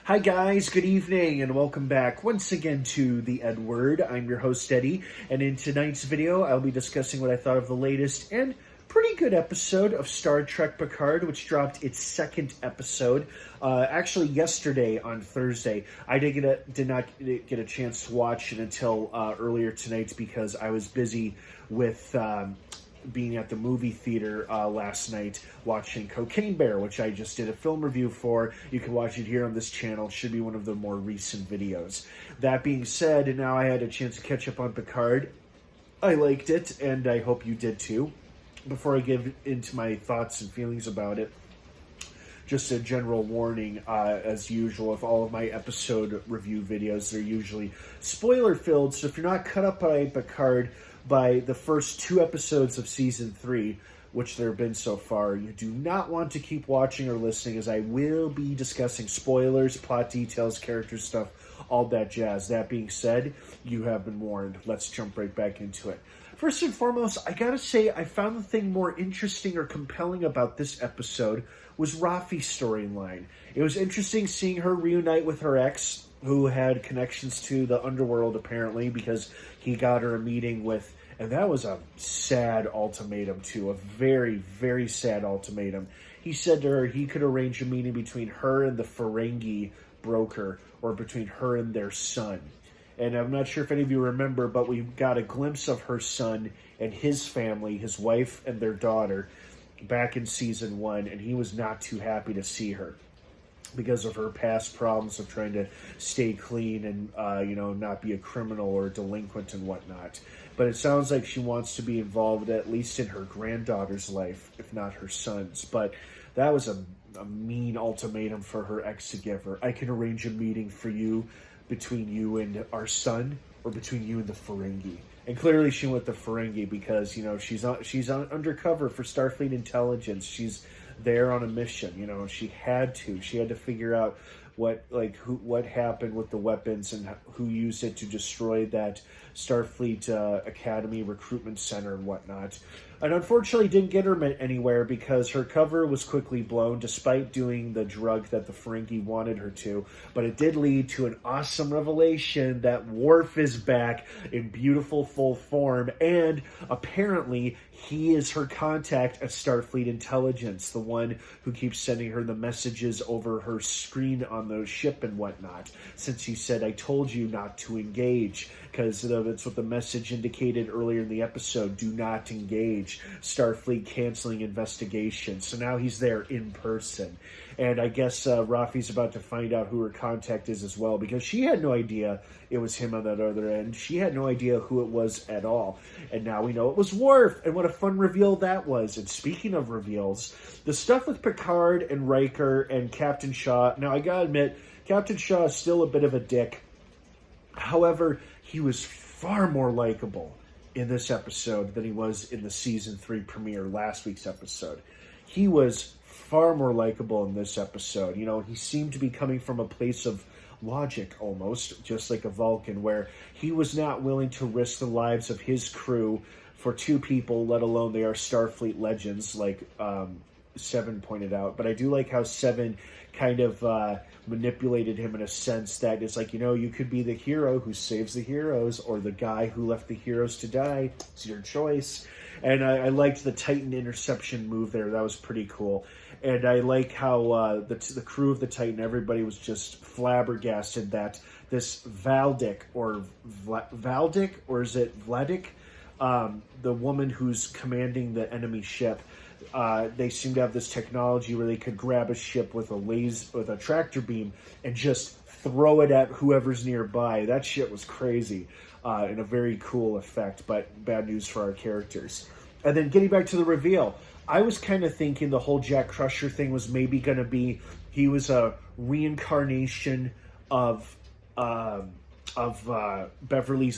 Hi guys, good evening, and welcome back once again to the EdWord. I'm your host Eddie, and in tonight's video I'll be discussing what I thought of the latest and pretty good episode of Star Trek Picard, which dropped its second episode actually yesterday on Thursday. I did not get a chance to watch it until earlier tonight because I was busy with being at the movie theater last night watching Cocaine Bear, which I just did a film review for. You can watch it here on this channel. It should be one of the more recent videos. That being said, now I had a chance to catch up on Picard. I liked it, and I hope you did too. Before I give into my thoughts and feelings about it, just a general warning, as usual, with all of my episode review videos, they're usually spoiler-filled, so if you're not caught up by Picard by the first 2 episodes of Season 3, which there have been so far, you do not want to keep watching or listening, as I will be discussing spoilers, plot details, character stuff, all that jazz. That being said, you have been warned. Let's jump right back into it. First and foremost, I gotta say, I found the thing more interesting or compelling about this episode was Rafi's storyline. It was interesting seeing her reunite with her ex, who had connections to the underworld, apparently, because he got her a meeting with, and that was a sad ultimatum, too, a very, very sad ultimatum. He said to her he could arrange a meeting between her and the Ferengi broker, or between her and their son. And I'm not sure if any of you remember, but we got a glimpse of her son and his family, his wife and their daughter, back in Season 1, and he was not too happy to see her because of her past problems of trying to stay clean and, not be a criminal or a delinquent and whatnot. But it sounds like she wants to be involved at least in her granddaughter's life, if not her son's. But that was a mean ultimatum for her ex to give her. I can arrange a meeting for you between you and our son, or between you and the Ferengi. And clearly she went the Ferengi because, she's undercover for Starfleet intelligence. She's there on a mission, she had to figure out what happened with the weapons and who used it to destroy that Starfleet Academy recruitment center and whatnot. And unfortunately didn't get her anywhere because her cover was quickly blown despite doing the drug that the Ferengi wanted her to. But it did lead to an awesome revelation that Worf is back in beautiful full form, and apparently he is her contact at Starfleet Intelligence, the one who keeps sending her the messages over her screen on the ship and whatnot, since he said, I told you not to engage, because that's what the message indicated earlier in the episode, do not engage, Starfleet canceling investigation. So now he's there in person. And I guess Rafi's about to find out who her contact is as well, because she had no idea it was him on that other end. She had no idea who it was at all. And now we know it was Worf, and what a fun reveal that was. And speaking of reveals, the stuff with Picard and Riker and Captain Shaw, now I gotta admit, Captain Shaw is still a bit of a dick. However, he was far more likable in this episode than he was in the Season 3 premiere, last week's episode. He was far more likable in this episode. He seemed to be coming from a place of logic almost, just like a Vulcan, where he was not willing to risk the lives of his crew for 2 people, let alone they are Starfleet legends, like Seven pointed out. But I do like how Seven kind of manipulated him in a sense that it's like, you could be the hero who saves the heroes, or the guy who left the heroes to die. It's your choice. And I liked the Titan interception move there. That was pretty cool. And I like how the crew of the Titan, everybody was just flabbergasted that this Valdic, or is it Vladik? The woman who's commanding the enemy ship, they seem to have this technology where they could grab a ship with a tractor beam and just throw it at whoever's nearby. That shit was crazy, and a very cool effect, but bad news for our characters. And then getting back to the reveal, I was kind of thinking the whole Jack Crusher thing was maybe going to be he was a reincarnation of Beverly's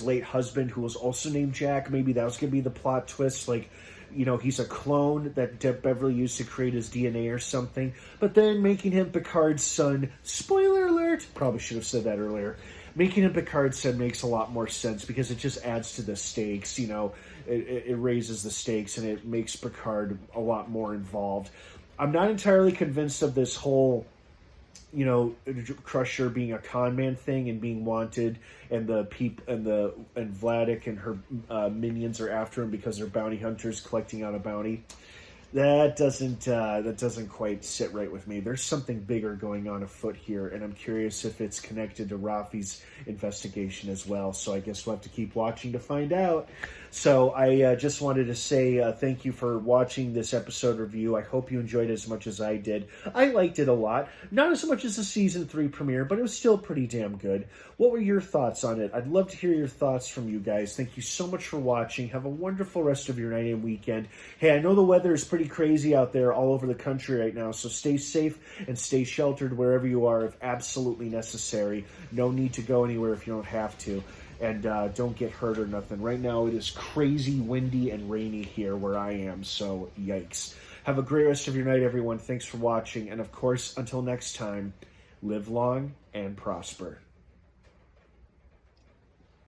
late husband, who was also named Jack. Maybe that was going to be the plot twist, he's a clone that Beverly used to create his DNA or something. But then making him Picard's son, spoiler alert, probably should have said that earlier, making him Picard's son makes a lot more sense because it just adds to the stakes, it raises the stakes and it makes Picard a lot more involved. I'm not entirely convinced of this whole you know, Crusher being a con man thing and being wanted, and the and Vladik and her minions are after him because they're bounty hunters collecting out a bounty. That doesn't quite sit right with me. There's something bigger going on afoot here, and I'm curious if it's connected to Rafi's investigation as well. So I guess we'll have to keep watching to find out. So I just wanted to say thank you for watching this episode review. I hope you enjoyed it as much as I did. I liked it a lot. Not as much as the Season 3 premiere, but it was still pretty damn good. What were your thoughts on it? I'd love to hear your thoughts from you guys. Thank you so much for watching. Have a wonderful rest of your night and weekend. Hey, I know the weather is pretty crazy out there all over the country right now, so stay safe and stay sheltered wherever you are if absolutely necessary. No need to go anywhere if you don't have to. And don't get hurt or nothing. Right now it is crazy windy and rainy here where I am, so yikes. Have a great rest of your night, everyone. Thanks for watching. And of course, until next time, live long and prosper.